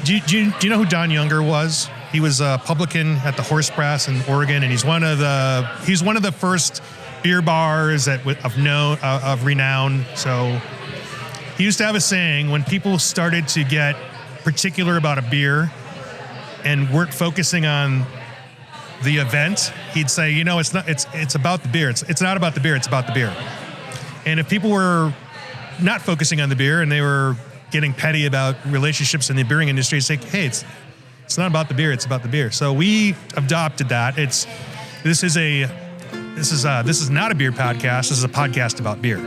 Do you know who Don Younger was? He was a publican at the Horse Brass in Oregon, and he's one of the first beer bars of renown. So he used to have a saying: when people started to get particular about a beer and weren't focusing on the event, he'd say, it's about the beer. It's not about the beer. It's about the beer. And if people were not focusing on the beer and they were getting petty about relationships in the brewing industry, he'd say, hey, it's not about the beer. It's about the beer. So we adopted that. This is not a beer podcast. This is a podcast about beer,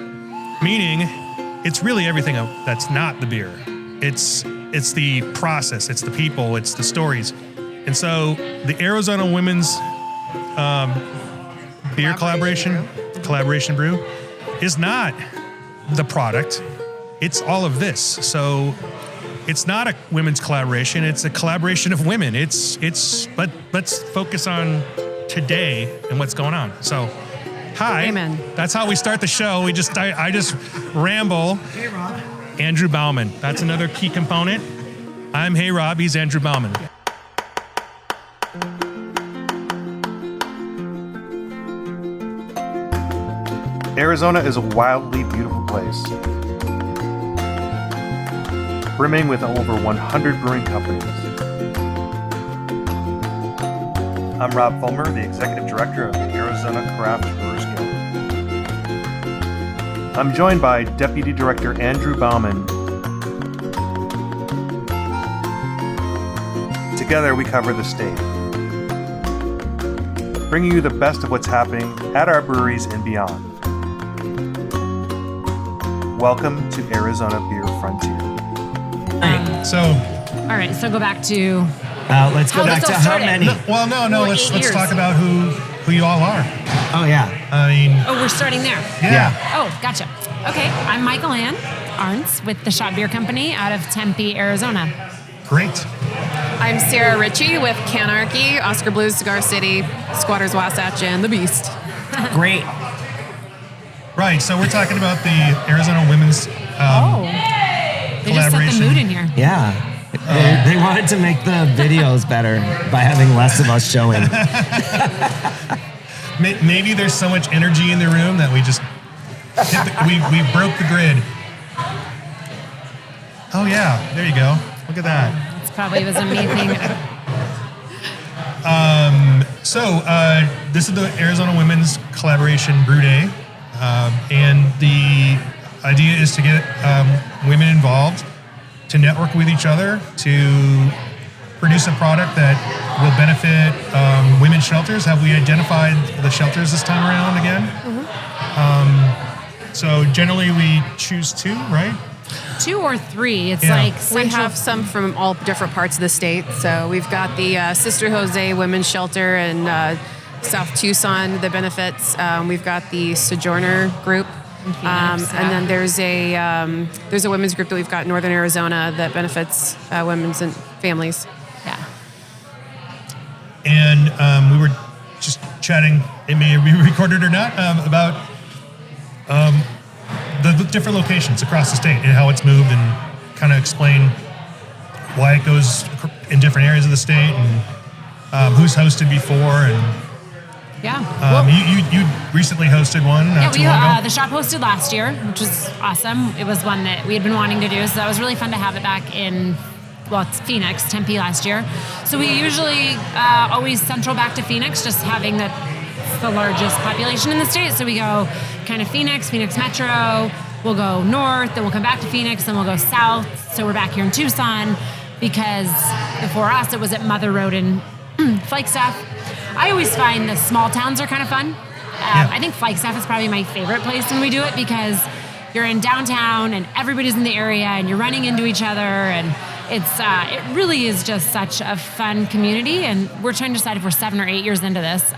meaning it's really everything that's not the beer. It's the process. It's the people. It's the stories. And so the Arizona Women's Beer Collaboration Brew is not the product. It's all of this. So it's not a women's collaboration. It's a collaboration of women. But let's focus on today and what's going on. So, hi. Amen. That's how we start the show. I just ramble. Hey, Rob. Andrew Bauman. That's another key component. I'm Hey Rob. He's Andrew Bauman. Arizona is a wildly beautiful place, brimming with over 100 brewing companies. I'm Rob Fulmer, the Executive Director of the Arizona Craft Brewers Guild. I'm joined by Deputy Director Andrew Bauman. Together we cover the state, bringing you the best of what's happening at our breweries and beyond. Welcome to Arizona Beer Frontier. All right, so go back to... Let's go back to how many? No. Let's talk about who you all are. Oh, yeah. we're starting there. Yeah. Oh, gotcha. Okay, I'm Michael Ann Arntz with the Shot Beer Company out of Tempe, Arizona. Great. I'm Sarah Ritchie with Canarchy, Oscar Blues, Cigar City, Squatters Wasatch, and The Beast. Great. Right, so we're talking about the Arizona Women's They just set the mood in here. Yeah. They wanted to make the videos better by having less of us showing. Maybe there's so much energy in the room that we just we broke the grid. Oh yeah, there you go. Look at that. It's probably was amazing. This is the Arizona Women's Collaboration Brew Day, and the idea is to get women involved, to network with each other, to produce a product that will benefit women's shelters. Have we identified the shelters this time around again? Mm-hmm. So generally we choose two, right? 2 or 3. It's Yeah. like We central. have some from all different parts of the state. So we've got the Sister Jose Women's Shelter in South Tucson that benefits. We've got the Sojourner group. Phoenix, And then there's a women's group that we've got in Northern Arizona that benefits women's and families. Yeah. And we were just chatting, it may be recorded or not, about the different locations across the state and how it's moved, and kind of explain why it goes in different areas of the state, and who's hosted before. And Yeah. you recently hosted one not too long ago. The shop hosted last year, which was awesome. It was one that we had been wanting to do, so that was really fun to have it back in, it's Phoenix, Tempe last year. So we usually always central back to Phoenix, just having the largest population in the state. So we go kind of Phoenix Metro, we'll go north, then we'll come back to Phoenix, then we'll go south. So we're back here in Tucson, because before us it was at Mother Road in Flagstaff. I always find the small towns are kind of fun. I think Flagstaff is probably my favorite place when we do it, because you're in downtown and everybody's in the area and you're running into each other, and it really is just such a fun community. And we're trying to decide if we're 7 or 8 years into this.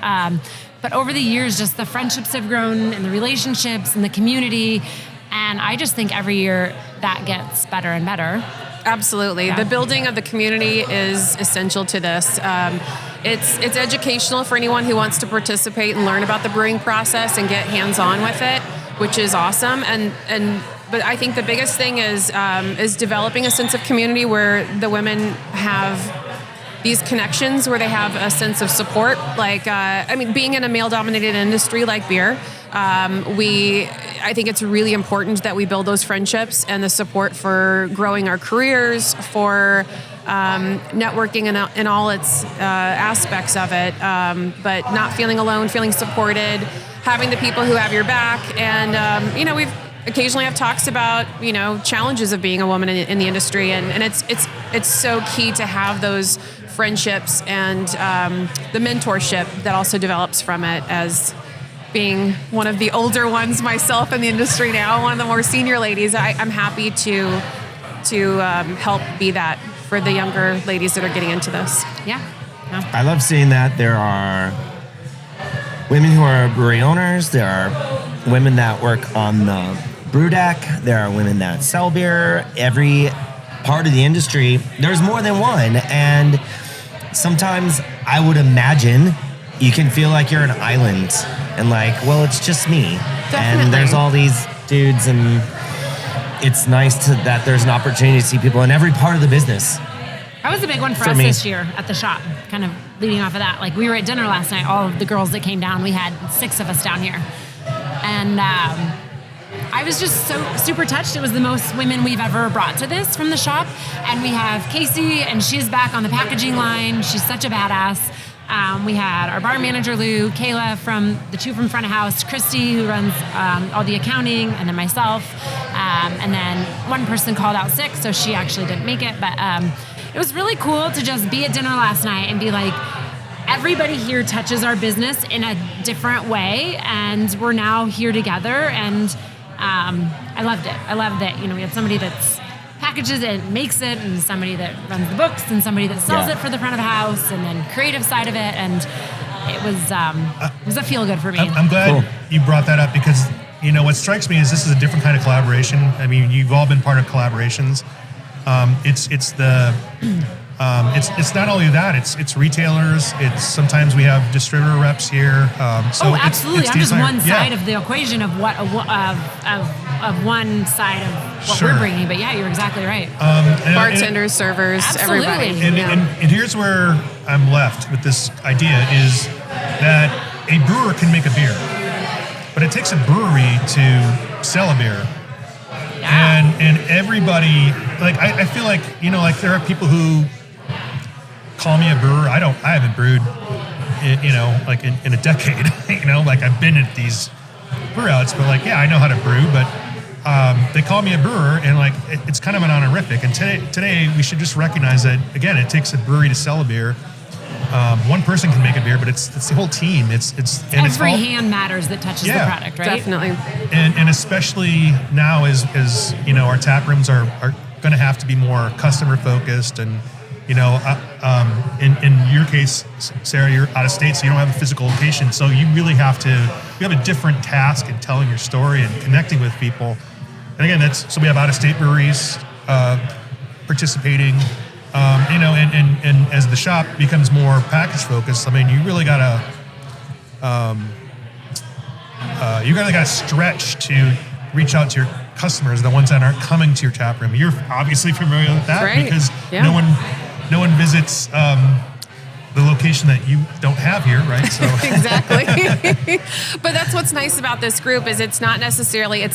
But over the years, just the friendships have grown and the relationships and the community. And I just think every year that gets better and better. Absolutely. Yeah. The building of the community is essential to this. It's educational for anyone who wants to participate and learn about the brewing process and get hands-on with it, which is awesome. And but I think the biggest thing is developing a sense of community where the women have these connections, where they have a sense of support. Like, being in a male-dominated industry like beer, I think it's really important that we build those friendships and the support for growing our careers, for networking in all its aspects of it, but not feeling alone, feeling supported, having the people who have your back. And, we've occasionally have talks about, challenges of being a woman in the industry. And it's so key to have those friendships and the mentorship that also develops from it. As being one of the older ones myself in the industry now, one of the more senior ladies, I'm happy to help be that for the younger ladies that are getting into this. Yeah. I love seeing that there are women who are brewery owners. There are women that work on the brew deck. There are women that sell beer. Every part of the industry, there's more than one. And sometimes I would imagine you can feel like you're an island and like, well, it's just me. Definitely. And there's all these dudes, and it's nice that there's an opportunity to see people in every part of the business. That was a big one for For us me. this year at the shop, kind of leading off of that. Like, we were at dinner last night, all of the girls that came down, we had 6 of us down here. And I was just so super touched. It was the most women we've ever brought to this from the shop. And we have Casey, and she's back on the packaging line. She's such a badass. We had our bar manager, Lou, Kayla from the 2 from front of house, Christy, who runs all the accounting, and then myself. And then one person called out sick, so she actually didn't make it. But it was really cool to just be at dinner last night and be like, everybody here touches our business in a different way, and we're now here together. And I loved it. I loved that, we had somebody that's packages it and makes it, and somebody that runs the books, and somebody that sells it for the front of the house, and then creative side of it. And it was a feel good for me. I'm glad you brought that up, because what strikes me is this is a different kind of collaboration. I mean, you've all been part of collaborations. It's not only that, it's retailers. It's sometimes we have distributor reps here. Absolutely. It's I'm just the entire- one side of the equation of what of one side of what Sure. we're bringing. But yeah, you're exactly right. Bartenders, servers, Absolutely. everybody. And here's where I'm left with this idea is that a brewer can make a beer, but it takes a brewery to sell a beer. Yeah. And everybody, like, I feel like, like there are people who call me a brewer. I haven't brewed, like in a decade, like I've been at these brew outs, but like, yeah, I know how to brew, but they call me a brewer, and like, it's kind of an honorific. And today we should just recognize that, again, it takes a brewery to sell a beer. One person can make a beer, but it's the whole team. Every hand matters that touches the product, right? Definitely. And especially now, as our tap rooms are going to have to be more customer focused, and in your case, Sarah, you're out of state, so you don't have a physical location, so you really have a different task in telling your story and connecting with people. And again, so we have out of state breweries participating. And as the shop becomes more package focused, I mean, you really gotta stretch to reach out to your customers, the ones that aren't coming to your tap room. You're obviously familiar with that, Right. because Yeah. no one visits the location that you don't have here, right? So Exactly. But that's what's nice about this group is it's not necessarily,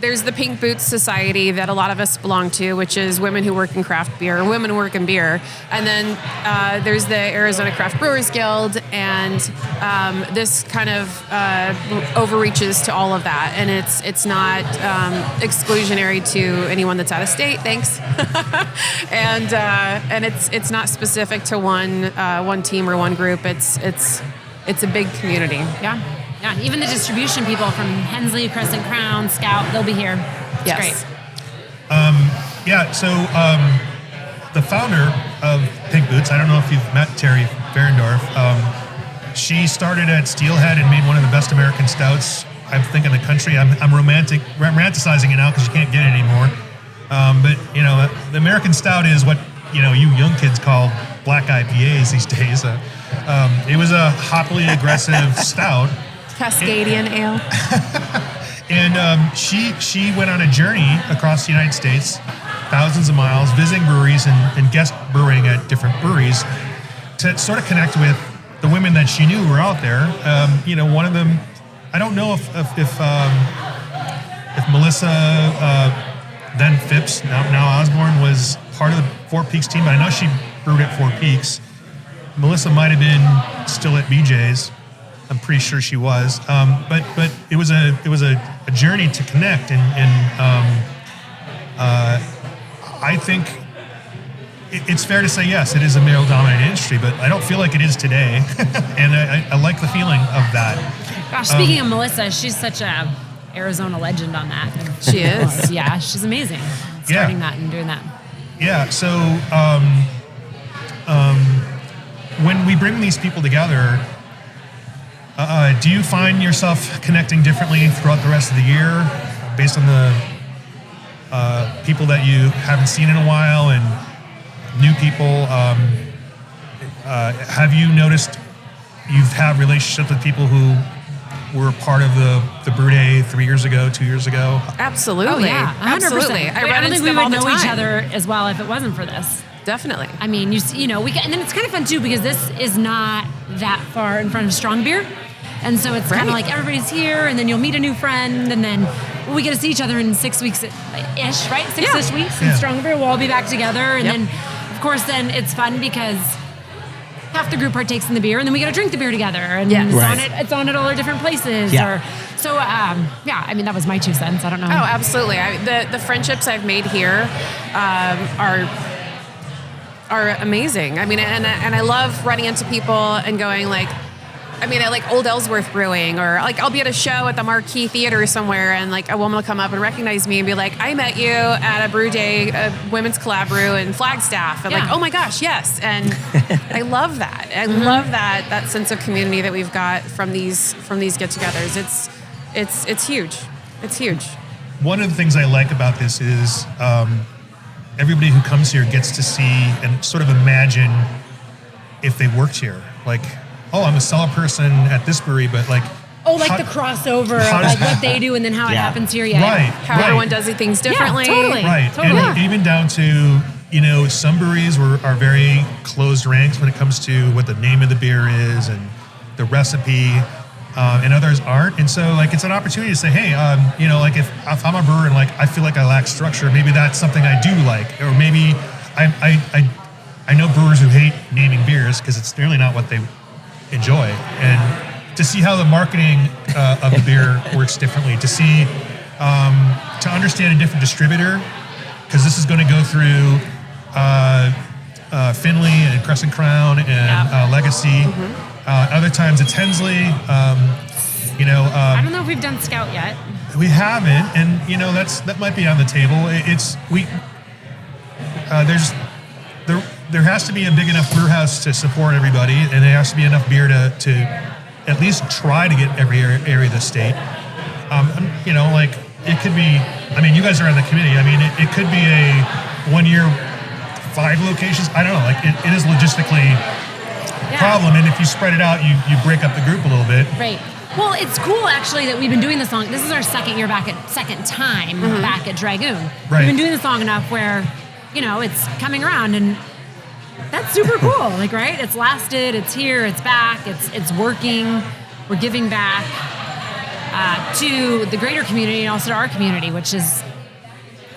there's the Pink Boots Society that a lot of us belong to, which is women who work in craft beer, women who work in beer. And then there's the Arizona Craft Brewers Guild, and this kind of overreaches to all of that. And it's not exclusionary to anyone that's out of state, thanks. and it's not specific to one team or one group. It's a big community. Yeah. Yeah. Even the distribution people from Hensley, Crescent Crown, Scout, they'll be here. It's Yes. great. So the founder of Pink Boots, I don't know if you've met Terry Ferendorf. She started at Steelhead and made one of the best American stouts, I think, in the country. I'm romanticizing it now because you can't get it anymore. But the American stout is what you young kids call black IPAs these days. It was a hoppily aggressive stout. Cascadian ale. And she went on a journey across the United States, thousands of miles, visiting breweries and guest brewing at different breweries to sort of connect with the women that she knew were out there. One of them, I don't know if Melissa, then Phipps, now Osborne, was part of the Four Peaks team, but I know she brewed at Four Peaks. Melissa might have been still at BJ's. I'm pretty sure she was. But it was a journey to connect, and I think it's fair to say, yes, it is a male-dominated industry, but I don't feel like it is today, and I like the feeling of that. Gosh, speaking of Melissa, she's such a Arizona legend on that. She is. Yeah, she's amazing. Starting that and doing that. Yeah. So when we bring these people together, do you find yourself connecting differently throughout the rest of the year based on the people that you haven't seen in a while and new people? Have you noticed you've had relationships with people who were part of the Brew Day 3 years ago, 2 years ago? Absolutely. Oh, yeah, 100%. Absolutely. I don't think we them all would the know time. each other as well if it wasn't for this. Definitely. I mean, you know, and then it's kind of fun too because this is not that far in front of Strong Beer. And so it's kind of like everybody's here, and then you'll meet a new friend, and then we get to see each other in 6 weeks-ish, right? Six-ish weeks in Strong Beer. We'll all be back together. And then, of course, then it's fun because half the group partakes in the beer, and then we get to drink the beer together. And it's on at all our different places. Yeah. I mean, that was my 2 cents. I don't know. Oh, absolutely. The friendships I've made here are amazing. I mean, and I love running into people and going like, I mean, at like Old Ellsworth Brewing, or like I'll be at a show at the Marquee Theater somewhere, and like a woman will come up and recognize me and be like, I met you at a brew day, a women's collab brew in Flagstaff. And like, oh my gosh, yes. And I love that. I love that sense of community that we've got from these get-togethers. It's huge. It's huge. One of the things I like about this is everybody who comes here gets to see and sort of imagine if they worked here. Like, oh, I'm a cellar person at this brewery, but like... Oh, like the crossover of like what they do and then how it happens here. Yeah. Right. How everyone does things differently. Yeah, totally. Right. Totally. And even down to, some breweries are very closed ranks when it comes to what the name of the beer is and the recipe, and others aren't. And so like it's an opportunity to say, hey, like if I'm a brewer and like I feel like I lack structure, maybe that's something I do like. Or maybe I know brewers who hate naming beers because it's really not what they enjoy, and to see how the marketing of the beer works differently, to see to understand a different distributor, because this is going to go through Finley and Crescent Crown and Legacy. Other times it's Hensley. I don't know if we've done Scout yet. We haven't, and that might be on the table. There has to be a big enough brew house to support everybody, and there has to be enough beer to at least try to get every area of the state. Like it could be, I mean, you guys are on the committee. I mean, it could be a 1 year, 5 locations. I don't know. Like it is logistically a problem, and if you spread it out, you break up the group a little bit. Right. Well, it's cool actually that we've been doing this long. This is our second time back at Dragoon. Right. We've been doing this long enough where, it's coming around, and that's super cool. Like, right? It's lasted. It's here. It's back. It's working. We're giving back to the greater community and also to our community, which is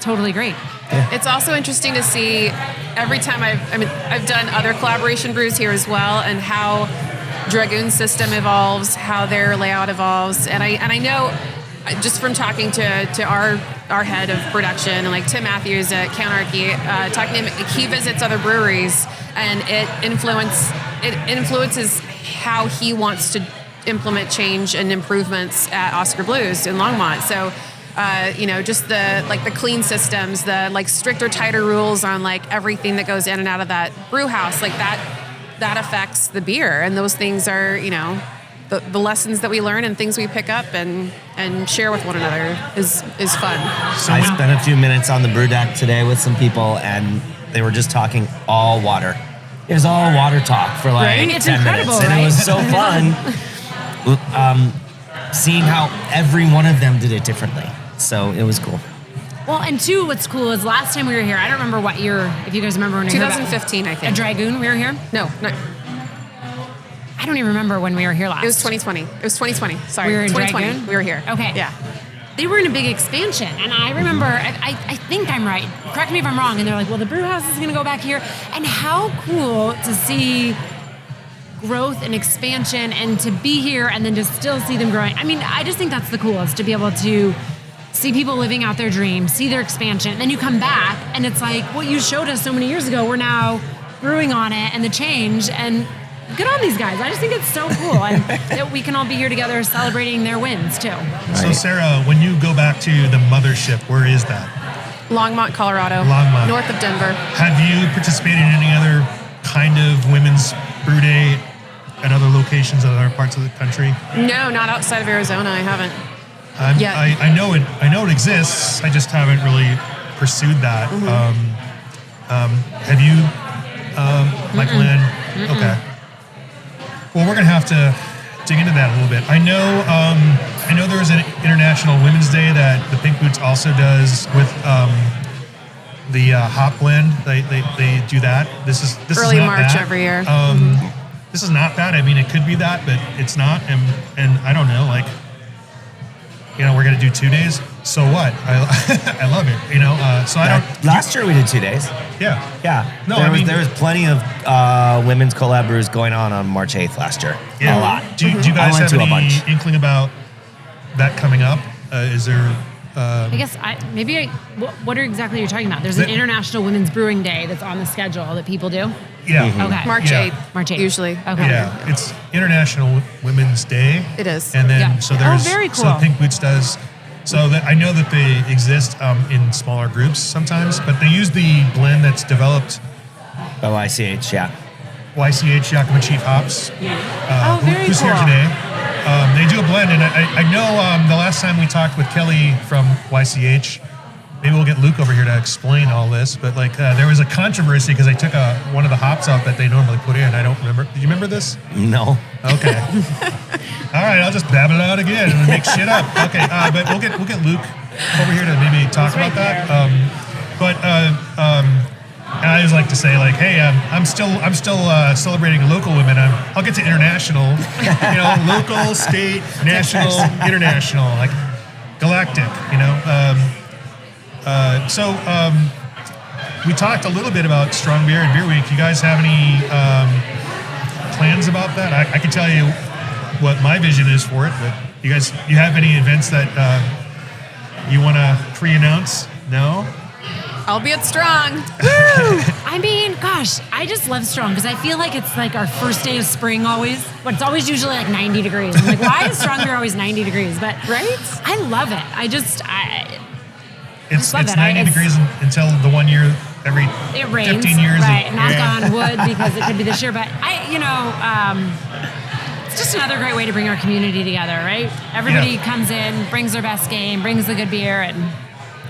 totally great. Yeah. It's also interesting to see every time I've done other collaboration brews here as well, and how Dragoon's system evolves, how their layout evolves, and I know just from talking to our head of production, and like Tim Matthews at Countarchy, talking to him, he visits other breweries, and it influences how he wants to implement change and improvements at Oskar Blues in Longmont. So just the clean systems, the like stricter, tighter rules on like everything that goes in and out of that brew house, like that affects the beer, and those things are the lessons that we learn and things we pick up and share with one another is fun. So I spent a few minutes on the brew deck today with some people, and they were just talking all water. It was all water talk for like Right? It's 10 incredible, minutes, and right? it was so fun. seeing how every one of them did it differently. So it was cool. Well, and two, what's cool is last time we were here, I don't remember what year, if you guys remember when we were here. 2015, I think. A Dragoon, we were here? No, I don't even remember when we were here last. it was 2020. It was 2020. Sorry, We were in 2020. Dragoon? We were here. Okay. Yeah. They were in a big expansion, and I remember, I think I'm right, correct me if I'm wrong, and they're like, well, the brew house is going to go back here. And how cool to see growth and expansion and to be here and then to still see them growing. I mean, I just think that's the coolest, to be able to see people living out their dreams, see their expansion, and then you come back and it's like what you showed us so many years ago, we're now brewing on it and the change, and good on these guys. I just think it's so cool and that we can all be here together celebrating their wins too. So Sarah, when you go back to the mothership, where is that? Longmont, Colorado. Longmont. North of Denver. Have you participated in any other kind of women's brew day at other locations in other parts of the country? No, not outside of Arizona. I haven't. Yeah. I know it exists. I just haven't really pursued that. Have you, like Lynn? Okay. Well, we're gonna have to dig into that a little bit. I know there was an International Women's Day that the Pink Boots also does with the hop blend. They do that. This is Early not March that. every year. This is not that. I mean, it could be that, but it's not. And I don't know, like, we're going to do 2 days. So what? I love it, so I don't. Last year we did 2 days. Yeah. Yeah. No, there was plenty of women's collab brews going on March 8th last year. Yeah. A lot. Do you I guys went have to a any bunch. inkling about that coming up? Is there. I guess what are exactly you're talking about? There's an International Women's Brewing Day that's on the schedule that people do. Yeah. Okay. March Yeah. 8th. March 8th. Usually. Okay. Yeah. It's International Women's Day. It is. And then, Yeah. so there's. very So cool. Pink Boots does. So that I know that they exist in smaller groups sometimes, but they use the blend that's developed OICH, yeah. YCH Yakima Chief Hops. Very who's cool. here today. They do a blend, and I know the last time we talked with Kelly from YCH, maybe we'll get Luke over here to explain all this, but there was a controversy because they took one of the hops out that they normally put in. I don't remember. Did you remember this? No. Okay. All right, I'll just babble it out again and make shit up. Okay, but we'll get Luke over here to maybe talk about that. And I always like to say, hey, I'm still celebrating local women. I'll get to international, local, state, national, international, like galactic, So we talked a little bit about Strong Beer and Beer Week. You guys have any plans about that? I can tell you what my vision is for it, but you have any events that you want to pre-announce? No? I'll be at Strong. I mean, gosh, I just love Strong because I feel like it's like our first day of spring always. But it's always usually like 90 degrees. I'm like, why is Strong Beer always 90 degrees? But Right? I love it. It's love it. 90 degrees until the 1 year every It rains, 15 years. right? Knock Yeah. on wood because it could be this year. But it's just another great way to bring our community together, right? Everybody comes in, brings their best game, brings the good beer, and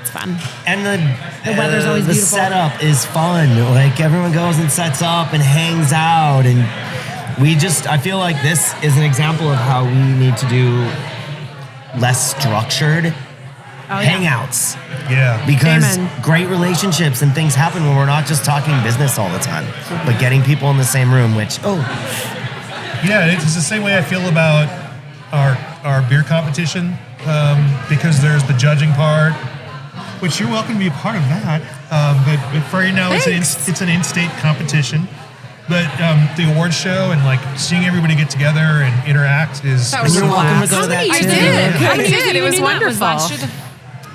it's fun. And The weather's always the beautiful. setup is fun. Everyone goes and sets up and hangs out, and I feel like this is an example of how we need to do less structured hangouts. Yeah. Because Amen. great relationships and things happen when we're not just talking business all the time, but getting people in the same room, Yeah, it's the same way I feel about our beer competition, because there's the judging part, which you're welcome to be a part of that. But for right now, it's an in-state competition. But the awards show and seeing everybody get together and interact is That was You're a welcome to blast. go to that I too. did. How I many years did. did It was you do that? Was wonderful. last year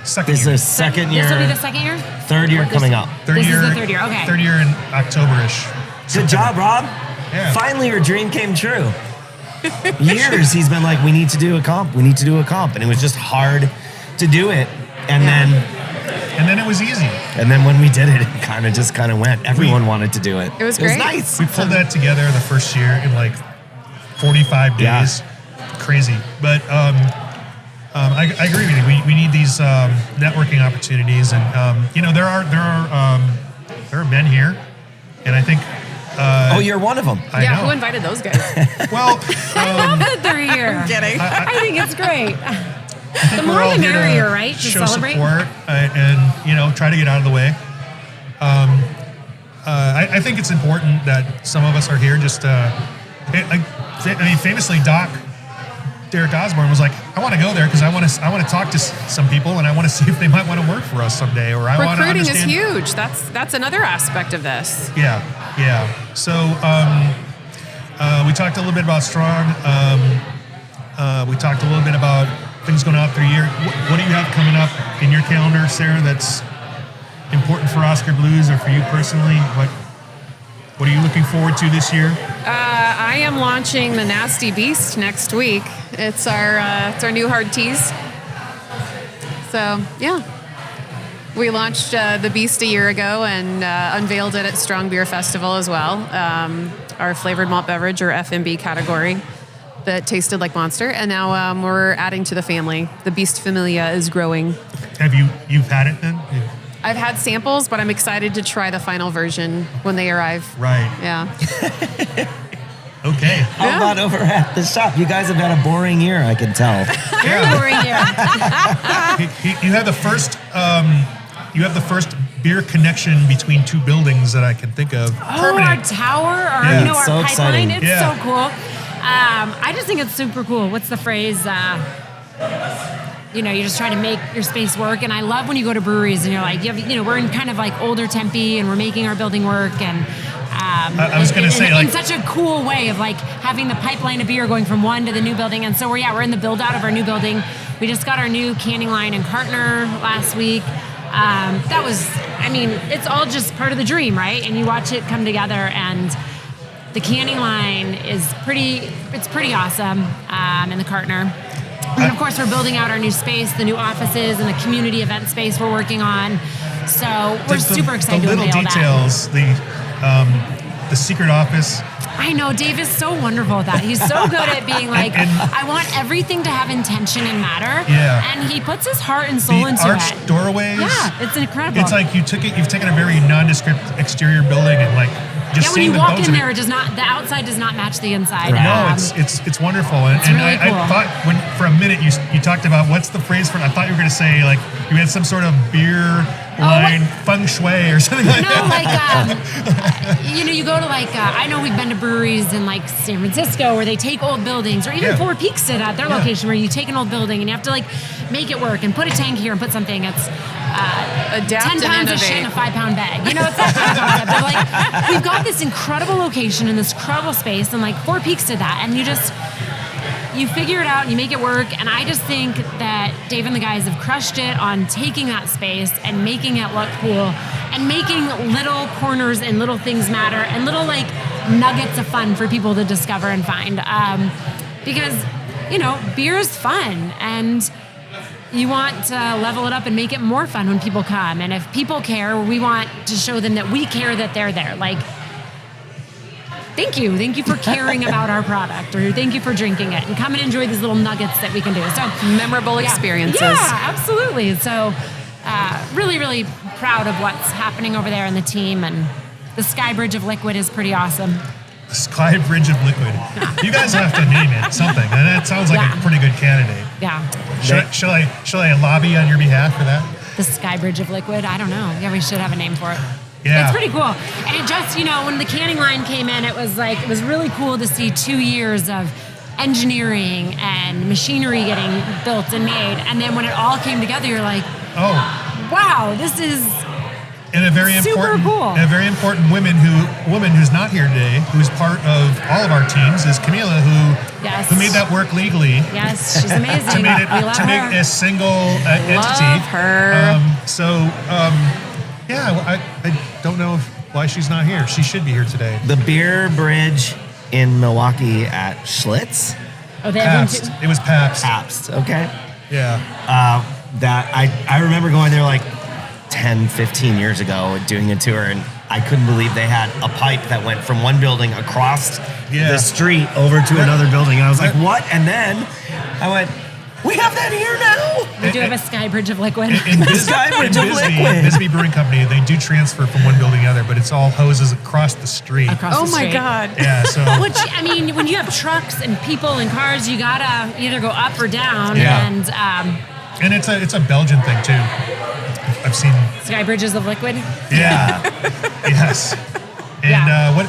second This is year. the second year. This will be the second year? Third year coming up. Third This is year, the third year, okay. Third year in October-ish. Good job, Rob. Yeah. Finally, your dream came true. Years he's been like, we need to do a comp. And it was just hard to do it. And And then it was easy. then when we did it, it kind of went. Everyone wanted to do it. It was great. nice. We pulled that together the first year in 45 Yeah. days. Crazy. But I agree with you. We need these networking opportunities, and there are men here, and I think Oh, you're one of them. I Yeah, know. who invited those guys? Well, I love that they're here. Kidding. I think it's great. I think The we're more all the here to merrier, right? To show celebrate. support and try to get out of the way. I think it's important that some of us are here. Just, famously, Derek Osborne was like, "I want to go there because I want to talk to some people and I want to see if they might want to work for us someday." Or I want to Recruiting is understand. huge. That's another aspect of this. Yeah. So we talked a little bit about Strong. We talked a little bit about things going on through the year. What do you have coming up in your calendar, Sarah, that's important for Oscar Blues or for you personally? What are you looking forward to this year? I am launching the Nasty Beast next week. It's our new hard teas. So yeah, we launched the Beast a year ago and unveiled it at Strong Beer Festival as well. Our flavored malt beverage or FMB category that tasted like Monster, and now we're adding to the family. The Beast Familia is growing. Have you've had it then? Yeah. I've had samples, but I'm excited to try the final version when they arrive. Right. Yeah. Okay. How about over at the shop? You guys have had a boring year, I can tell. Very boring here. You have the first. You have the first beer connection between two buildings that I can think of. Oh, our Permanent. tower, or Yeah. our So pipeline. exciting. It's Yeah. so cool. I just think it's super cool. What's the phrase? You're just trying to make your space work. And I love when you go to breweries and you're like, we're in kind of like older Tempe and we're making our building work. And I was gonna say, in like- such a cool way of like having the pipeline of beer going from one to the new building. And so we're in the build out of our new building. We just got our new canning line in Cartner last week. It's all just part of the dream, right? And you watch it come together, and the canning line is pretty awesome in the Cartner. And of course, we're building out our new space, the new offices, and the community event space we're working on. So we're super excited The to little unveil that. details, the secret office. I know, Dave is so wonderful at that. He's so good at being like, And- I want everything to have intention and matter. Yeah. And he puts his heart and soul The into arched it. doorways. Yeah, it's incredible. It's like you've taken a very nondescript exterior building and like just when seeing you the walk bones in of it. there, it does not. The outside does not match the inside. No, it's wonderful, and, It's and really I cool. thought when for a minute you talked about what's the phrase for. I thought you were going to say like you had some sort of beer line feng shui or something like No, that. like you go to like I know we've been to breweries in like San Francisco where they take old buildings, or even Yeah. Four Peaks did at their Yeah. location where you take an old building and you have to like make it work and put a tank here and put something. It's Adapt 10 and pounds of shit in a innovate. 5-pound bag. It's that kind of concept. But like, we've got this incredible location in this incredible space, and like Four Peaks did that, and you figure it out and you make it work. And I just think that Dave and the guys have crushed it on taking that space and making it look cool and making little corners and little things matter and little like nuggets of fun for people to discover and find. Because, beer is fun, and you want to level it up and make it more fun when people come. And if people care, we want to show them that we care that they're there. Like, thank you for caring about our product, or thank you for drinking it, and come and enjoy these little nuggets that we can do. So Memorable experiences. Yeah, absolutely. So really, really proud of what's happening over there in the team, and the Sky Bridge of Liquid is pretty awesome. Sky Bridge of Liquid. You guys have to name it something, and that sounds like Yeah. a pretty good candidate. Yeah, Shall I lobby on your behalf for that? the Sky Bridge of Liquid. I don't know. Yeah, we should have a name for it. Yeah. It's pretty cool. And it just, when the canning line came in, it was really cool to see 2 years of engineering and machinery getting built and made. And then when it all came together, you're like, Oh, wow, this is and a very Super important, cool. and a very important woman who's not here today, who's part of all of our teams, is Camila, Yes. who made that work legally. yes, she's amazing. To We love make her. a single entity. Love her. I don't know why she's not here. She should be here today. The beer bridge in Milwaukee at Schlitz. Oh, they have one Pabst. too. It was Pabst. Pabst, okay. Yeah. That I remember going there like 10, 15 years ago doing a tour, and I couldn't believe they had a pipe that went from one building across Yeah. the street over to another building. And I was like, what? And then I went, We have that here now. We do have a sky bridge of liquid. In Skybridge of liquid. Bisbee Brewing Company, they do transfer from one building to the other, but it's all hoses across the street. Across Oh the my street. God. Yeah, so Which, I mean, when you have trucks and people and cars, you gotta either go up or down. Yeah. And and it's a Belgian thing too. I've seen. sky bridges of liquid. Yeah. Yes. And Yeah.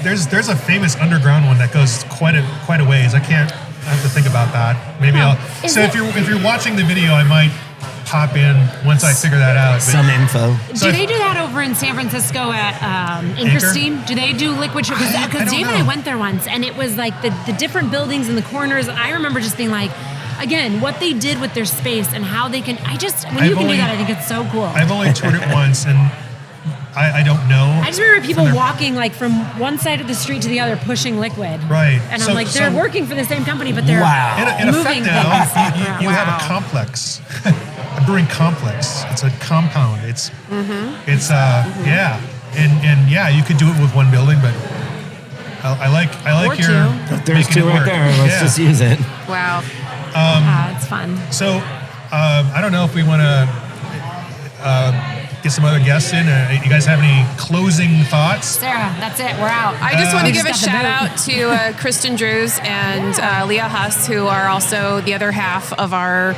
there's a famous underground one that goes quite a ways. I have to think about that. Maybe Oh, I'll. is So it- if you're watching the video, I might pop in once I figure that out. But- Some info. So Do if- they do that over in San Francisco at Inkerstein? Do they do liquid? I Because don't Dave and I know. went there once, and it was like the different buildings and the corners. I remember just being like, again, what they did with their space and how they can. When you I've can only- do that, I think it's so cool. I've only toured it once, and I don't know. I just remember people from the- walking like from one side of the street to the other, pushing liquid. Right. And So- I'm like, they're so- working for the same company, but they're Wow. In moving effect now, things. you have a complex, a brewing complex. It's a compound. It's yeah, and yeah, you could do it with one building, but I like Or your two. There's making two it right work. there. Let's Yeah. just use it. Wow. Yeah, it's fun. So I don't know if we want to get some other guests in. You guys have any closing thoughts? Sarah, that's it. We're out. I just want to We give a just got the shout boot. out to Kristen Drews and Leah Huss, who are also the other half of our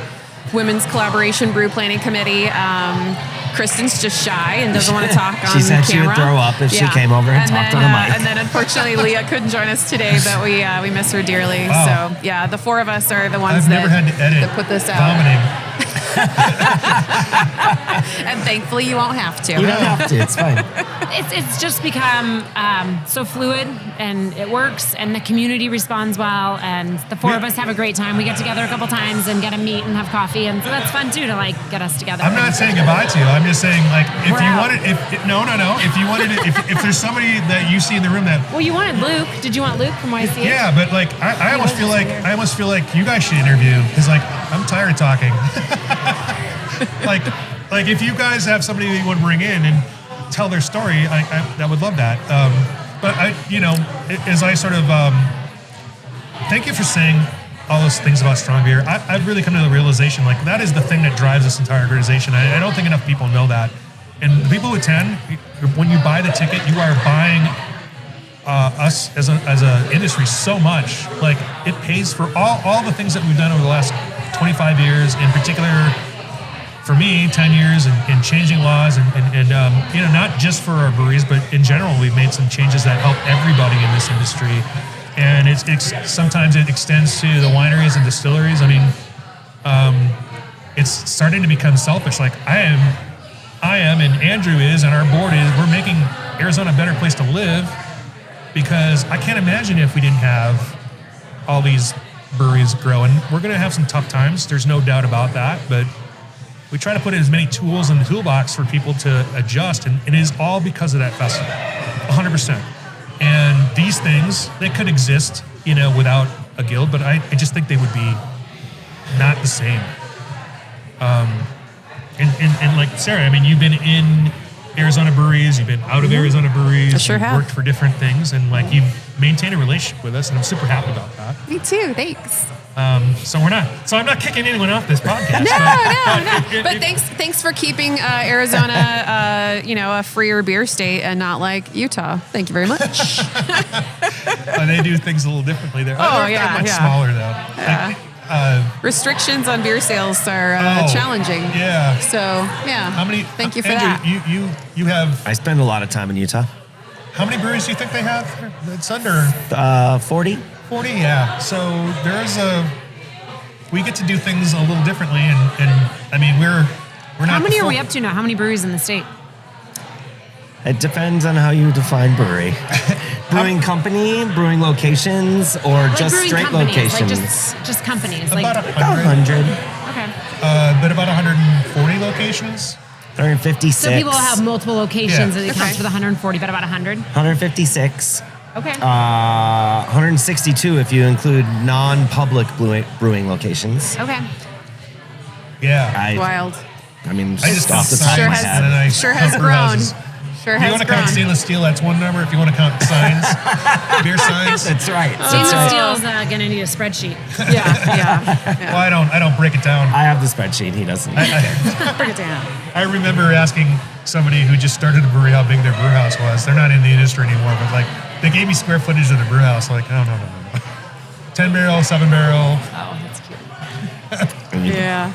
Women's Collaboration Brew Planning Committee. Kristen's just shy and doesn't want to talk on camera. She said she would throw up if she came over and talked on the mic. And then unfortunately Leah couldn't join us today, but we miss her dearly. Wow. So yeah, the four of us are the ones I've never had to edit that put this out. vomiting. And thankfully you won't have to. You don't have to. It's fine. It's just become so fluid, and it works, and the community responds well, and the four of us have a great time. We get together a couple times and get to meet and have coffee, and so that's fun too to like get us together. I'm not saying goodbye to you. I'm just saying, like, if We're you out. wanted, no. If you wanted, if there's somebody that you see in the room that, Well, you wanted Luke. Did you want Luke from YC? yeah, but like, I almost feel like you guys should interview because like I'm tired of talking. like if you guys have somebody that you want to bring in and tell their story, I would love that. But as I sort of thank you for saying all those things about strong beer. I've really come to the realization like that is the thing that drives this entire organization. I don't think enough people know that. And the people who attend, when you buy the ticket, you are buying us as a industry so much. Like it pays for all the things that we've done over the last 25 years, in particular for me, 10 years and changing laws and not just for our breweries, but in general, we've made some changes that help everybody in this industry. And sometimes it extends to the wineries and distilleries. I mean, it's starting to become selfish. Like I am, and Andrew is, and our board is. We're making Arizona a better place to live because I can't imagine if we didn't have all these breweries grow. And we're going to have some tough times. There's no doubt about that. But we try to put as many tools in the toolbox for people to adjust, and it is all because of that festival, 100%. And these things, they could exist, without a guild, but I just think they would be not the same. And like Sarah, I mean, you've been in Arizona breweries, you've been out of Arizona breweries, I sure you've have. worked for different things, and like you've maintained a relationship with us, and I'm super happy about that. Me too. Thanks. So I'm not kicking anyone off this podcast. No. But thanks for keeping Arizona, a freer beer state and not like Utah. Thank you very much. They do things a little differently there. Oh, they're yeah, much yeah. smaller though. Yeah. Restrictions on beer sales are challenging. Yeah. So yeah. How many? Thank you for Andrew, that. You have I spend a lot of time in Utah. how many breweries do you think they have? It's under 40. 40. Yeah. So we get to do things a little differently, and I mean we're not. How many the are we full- up to now? How many breweries in the state? It depends on how you define brewery. Brewing company, brewing locations, or Like just brewing straight companies, locations. like just companies. About Like 100. 100, okay. But about 140 locations. 156. So people have multiple locations, Yeah. and it counts Okay. for the 140, but about 100. 156. Okay. 162 if you include non-public brewing locations. Okay. Yeah. Wild. I mean, I just off the count top of my signs head. and then I Sure count has brew grown. houses. atmosphere If you has want to count grown. stainless steel, that's one number. If you want to count signs, beer signs, That's right. Stainless That's right. steel's going to need a spreadsheet. Yeah. well, I don't break it down. I have the spreadsheet. He doesn't. Bring it down. I remember asking somebody who just started a brewery how big their brew house was. They're not in the industry anymore, but like they gave me square footage of the brew house. Like, oh, no. 10 barrel, 7 barrel. Oh, that's cute. Yeah.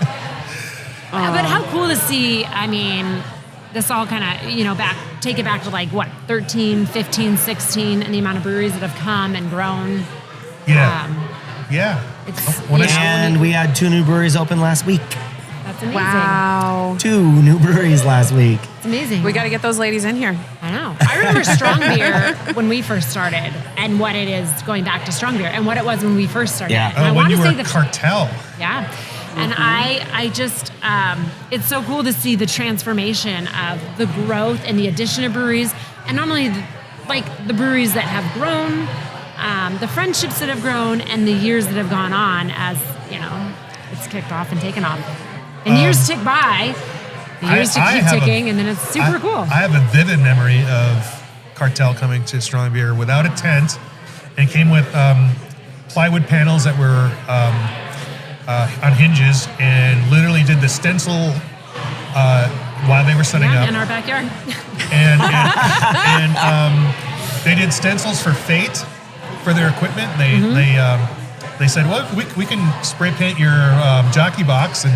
But how cool to see, I mean, this all kind of, take it back to like, what, 13, 15, 16, and the amount of breweries that have come and grown. Yeah. Yeah. It's, When I- And we had 2 new breweries open last week. That's amazing. Wow. 2 new breweries last week. It's amazing. We got to get those ladies in here. I know. I remember Strong Beer when we first started, and what it is going back to Strong Beer, and what it was when we first started. Yeah. And I when want you to were say the Cartel. Yeah. And I just, it's so cool to see the transformation of the growth and the addition of breweries, and not only the breweries that have grown, the friendships that have grown, and the years that have gone on as, it's kicked off and taken off. And years tick by, the years to keep ticking, and then it's super cool. I have a vivid memory of Cartel coming to Strong Beer without a tent, and came with plywood panels that were on hinges, and literally did the stencil while they were setting up. In our backyard. And they did stencils for Fate for their equipment. They said, well, we can spray paint your jockey box, and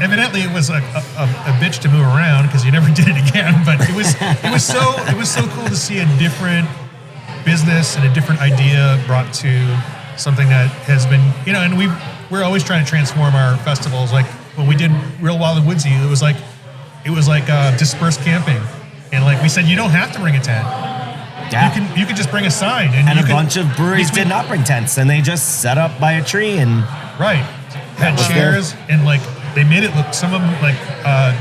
evidently it was a bitch to move around because you never did it again. But it was so cool to see a different business and a different idea brought to something that has been, and we're always trying to transform our festivals. Like when we did Real Wild and Woodsy, it was like dispersed camping, and like we said, you don't have to bring a tent. Yeah. You can just bring a sign, And you a can- bunch of breweries did not bring tents, and they just set up by a tree and Right. Had was chairs, and like they made it look. Some of them, like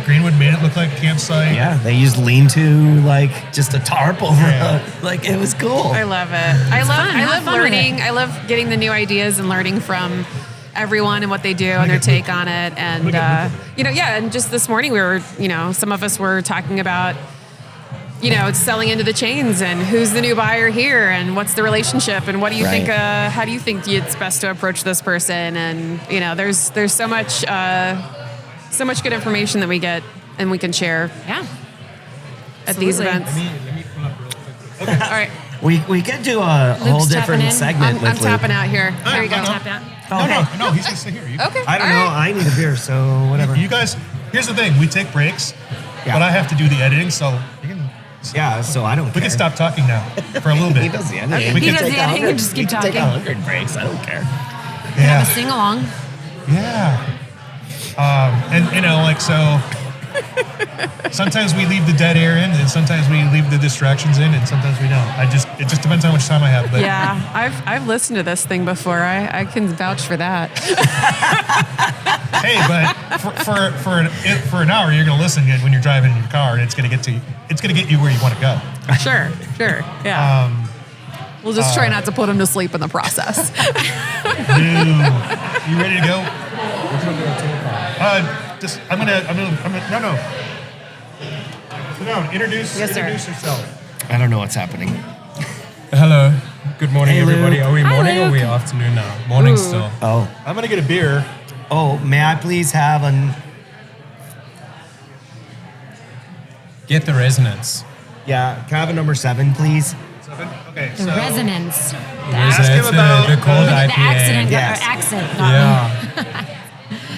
Greenwood, made it look like a campsite. yeah, they used lean-to like just a tarp over Yeah. like it was cool. I love it. I love Have fun with learning. it. I love getting the new ideas and learning from everyone and what they do and their take on it. And and just this morning we were, some of us were talking about, selling into the chains and who's the new buyer here and what's the relationship and what do you Right. think? How do you think it's best to approach this person? And there's so much good information that we get and we can share Yeah. at these Absolutely. events. All right, We could do a whole tapping different in. segment I'm with Luke. tapping out here. There you go. Tap out. No, he's gonna sit here. Okay. I don't all know. right. I need a beer, so whatever. You guys, here's the thing: we take breaks, Yeah. but I have to do the editing, so you can. Yeah, so I don't care. We can stop talking now for a little He bit. does the editing. We He can does take the editing and just keep Take talking. 100 breaks. I don't care. Have Yeah, a sing along. yeah. And so. Sometimes we leave the dead air in, and sometimes we leave the distractions in, and sometimes we don't. It just depends on how much time I have. But Yeah, I've listened to this thing before. I can vouch for that. hey, but for an hour, you're gonna listen when you're driving in your car, and it's gonna get you where you want to go. Sure. Yeah. We'll just try not to put him to sleep in the process. You ready to go? I'm gonna. No. Sit down. Introduce Yes, sir. yourself. I don't know what's happening. Hello. Good morning, Hey, everybody. Luke. Are we Hi, morning or are we Luke. afternoon now? Morning Ooh. still. Oh, I'm gonna get a beer. may I please have Get the resonance. can I have a number 7, please? 7. Okay. The so resonance. The Resonance, him about the cold the IPA. accident, Yes. accent got me. Yeah.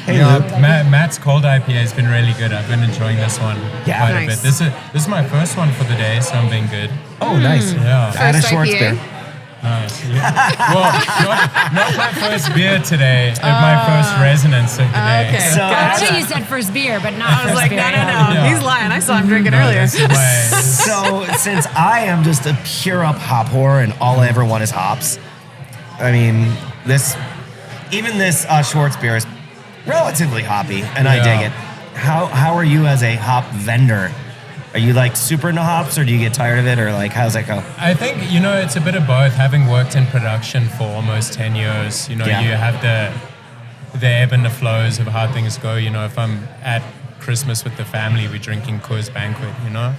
Hey, Yeah, Luke. Matt's cold IPA has been really good. I've been enjoying this one Yeah. quite Nice. a bit. This is my first one for the day, so I'm being good. Oh, nice. Yeah. Add a First Schwartz IPA? beer. Nice. Yeah. Well, not my first beer today, but my first resonance of the day. okay. So, I thought you said first beer, but not I was first like, beer. no. Yeah. He's lying. I saw him drinking No, earlier. this is why- so since I am just a pure up hop whore and all I ever want is hops, I mean, this Schwartz beer is relatively hoppy, and I Yeah. dig it. How are you as a hop vendor? Are you like super into hops, or do you get tired of it, or like how's that go? I think, it's a bit of both. Having worked in production for almost 10 years, Yeah. you have the ebb and the flows of how things go. If I'm at Christmas with the family, we're drinking Coors Banquet, you know?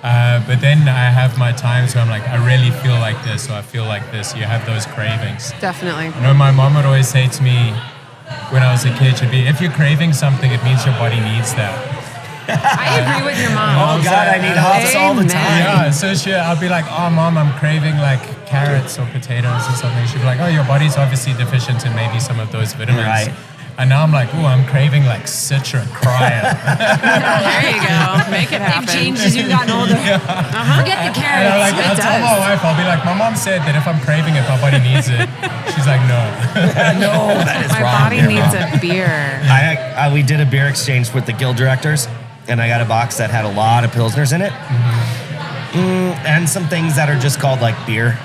But then I have my times where I'm like, I really feel like this, or I feel like this. You have those cravings. Definitely. You know, my mom would always say to me when I was a kid, she'd be, if you're craving something, it means your body needs that. I agree with your mom. Oh God, I need hops all the Amen. time. Yeah, so I'll be like, oh mom, I'm craving like carrots or potatoes or something. She'd be like, oh, your body's obviously deficient in maybe some of those vitamins. Right. And now I'm like, oh, I'm craving like Citra Cryo. There you go. Make it They've happen. changed as you've gotten older. Forget the And carrots. I'll tell my wife, I'll be like, my mom said that if I'm craving it, my body needs it. She's like, no. No, that is My wrong. body needs a beer. We did a beer exchange with the guild directors, and I got a box that had a lot of pilsners in it, and some things that are just called like beer.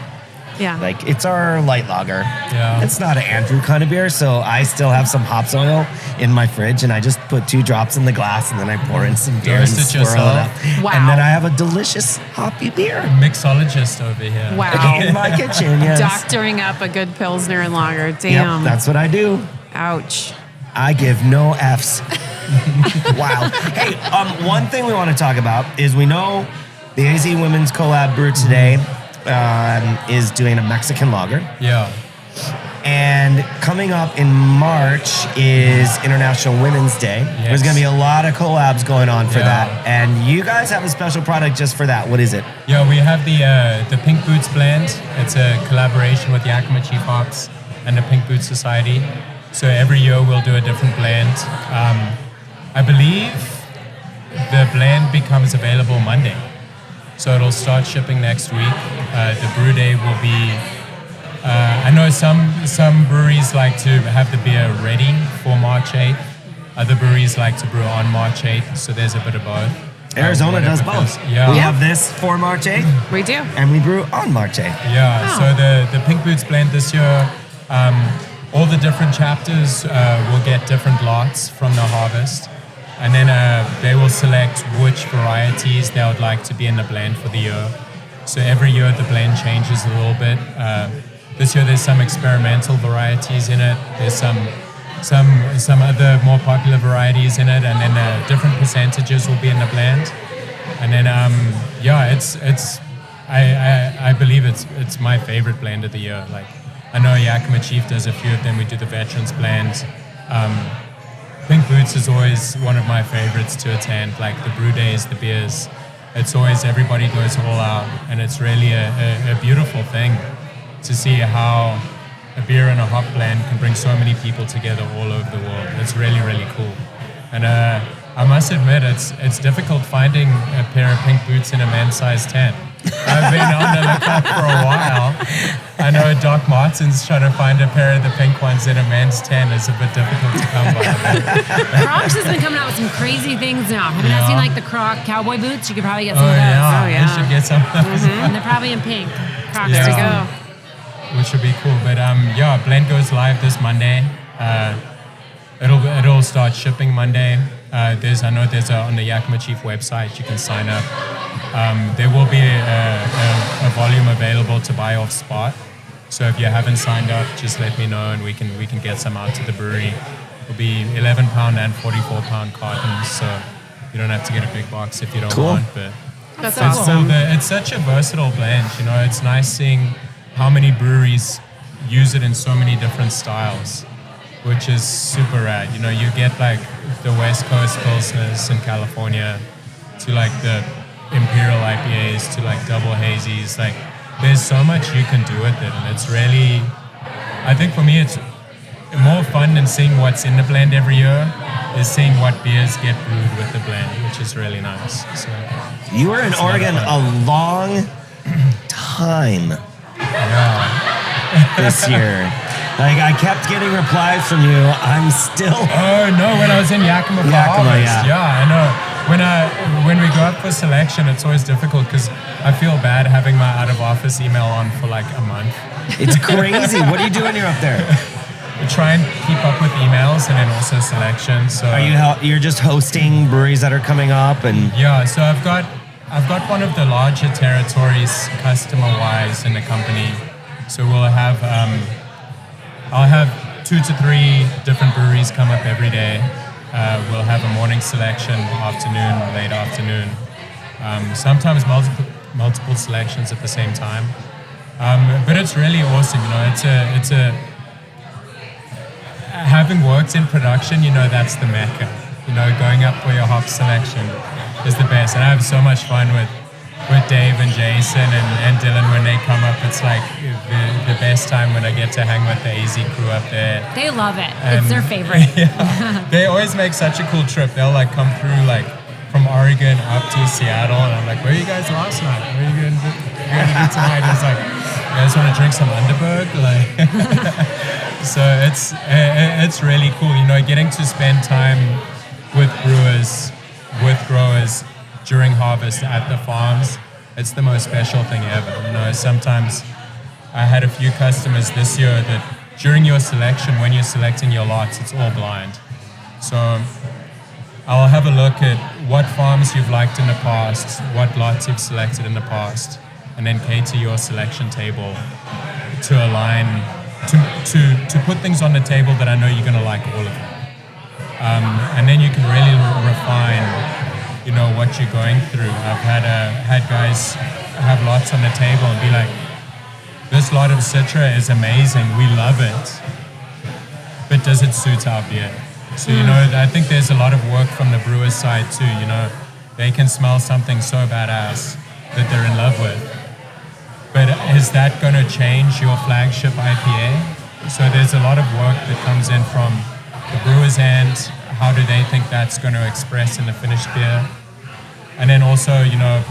Yeah. Like it's our light lager. Yeah. It's not an Andrew kind of beer, so I still have some hops oil in my fridge, and I just put 2 drops in the glass, and then I pour in some beer and Roast it swirl it yourself. up. Wow. And then I have a delicious hoppy beer Mixologist over here. Wow. in my kitchen. Yes. Doctoring up a good Pilsner and lager. Yep, Damn. that's what I do. Ouch. I give no Fs. Wow. Hey, one thing we want to talk about is we know the AZ Women's Collab Brew today is doing a Mexican lager. Yeah. And coming up in March is International Women's Day. There's going to be a lot of collabs going on for Yeah. that. And you guys have a special product just for that. What is it? Yeah, we have the Pink Boots blend. It's a collaboration with Yakima Chief Hops and the Pink Boots Society. So every year we'll do a different blend. I believe the blend becomes available Monday. So it'll start shipping next week. The brew day will be, I know some breweries like to have the beer ready for March 8th. Other breweries like to brew on March 8th. So there's a bit of both. Arizona does Whatever both. feels- Yeah. We have this for March 8th, We do. and we brew on March 8th. Yeah, Oh. so the Pink Boots blend this year, all the different chapters will get different lots from the harvest. And then they will select which varieties they would like to be in the blend for the year. So every year the blend changes a little bit. This year there's some experimental varieties in it. There's some other more popular varieties in it, and then different percentages will be in the blend. And then I believe it's my favorite blend of the year. Like I know Yakima Chief does a few of them. We do the Veterans blend. Pink Boots is always one of my favorites to attend. Like the brew days, the beers. It's always everybody goes all out, and it's really a beautiful thing to see how a beer and a hop blend can bring so many people together all over the world. It's really, really cool. And I must admit, it's difficult finding a pair of Pink Boots in a men's size 10. I've been on the lookout for a while. I know Doc Martens trying to find a pair of the pink ones in a men's 10 is a bit difficult to come by. Crocs has been coming out with some crazy things now. Have you not Yeah. seen like the Croc cowboy boots? You could probably get some Oh of those. yeah, Oh, yeah. we should get some of those. And they're probably in pink. Crocs Yeah. too. Go. Which would be cool. But blend goes live this Monday. It'll start shipping Monday. I know there's on the Yakima Chief website you can sign up. There will be a volume available to buy off spot. So if you haven't signed up, just let me know and we can get some out to the brewery. It'll be 11-pound and 44-pound cartons, so you don't have to get a big box if you don't Cool. want. But That's it's awesome. cool. It's such a versatile blend. You know, it's nice seeing how many breweries use it in so many different styles, which is super rad. You know, you get like the West Coast Pilsners in California to like the Imperial IPAs to like double hazies. Like, there's so much you can do with it, and it's really, I think for me, it's more fun than seeing what's in the blend every year is seeing what beers get brewed with the blend, which is really nice. So, You were in It's a lot of Oregon fun. a long time yeah. this year. Like I kept getting replies from you. I'm still. Oh no! When I was in Yakima for Yakima, harvest, yeah. I know. When we go up for selection, it's always difficult because I feel bad having my out of office email on for like a month. It's crazy. What are you doing when you're up there? We try and keep up with emails and then also selection. So You're just hosting breweries that are coming up and. yeah, so I've got one of the larger territories customer-wise in the company. So we'll have I'll have 2 to 3 different breweries come up every day. We'll have a morning selection, afternoon, late afternoon. Sometimes multiple selections at the same time. But it's really awesome, you know. It's a having worked in production, you know, that's the mecca. You know, going up for your hop selection is the best. And I have so much fun with Dave and Jason and Dylan when they come up. It's like the best time when I get to hang with the AZ crew up there. They love it. It's their favorite. Yeah, they always make such a cool trip. They'll like come through like from Oregon up to Seattle, and I'm like, where are you guys last night? What are you going to do tonight? It's like, you guys want to drink some Underberg? Like, so it's really cool, you know, getting to spend time with brewers, with growers during harvest at the farms. It's the most special thing ever. You know, sometimes I had a few customers this year that during your selection, when you're selecting your lots, it's all blind. So I'll have a look at what farms you've liked in the past, what lots you've selected in the past, and then cater your selection table to align, to put things on the table that I know you're going to like all of them. And then you can really refine, you know, what you're going through. I've had guys have lots on the table and be like, this lot of Citra is amazing, we love it, but does it suit our beer? So, you know, I think there's a lot of work from the brewer's side too, you know. They can smell something so badass that they're in love with. But is that going to change your flagship IPA? So there's a lot of work that comes in from the brewer's end. How do they think that's going to express in the finished beer? And then also, you know,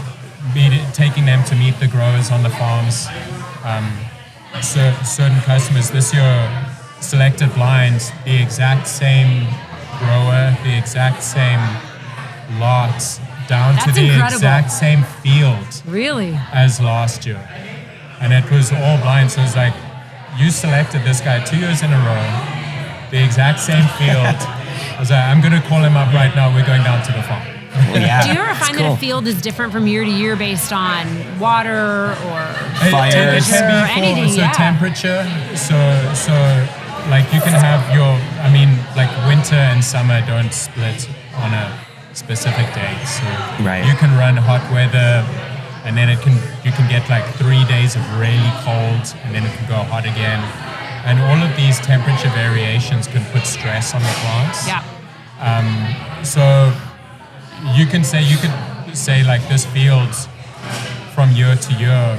taking them to meet the growers on the farms. Certain customers this year selected blind, the exact same grower, the exact same lots, down That's to the incredible. exact same field Really? as last year. And it was all blind, so it's like, you selected this guy 2 years in a row, the exact same field. I was like, I'm gonna call him up right now, we're going down to the farm. Well, yeah, Do you ever it's find cool. that a field is different from year to year based on water or Fires. It can be for, anything? so Yeah. temperature, so like you can have your, I mean, like winter and summer don't split on a specific date. So Right. you can run hot weather, and then you can get like 3 days of really cold, and then it can go hot again. And all of these temperature variations can put stress on the plants. Yeah. So you could say like this field from year to year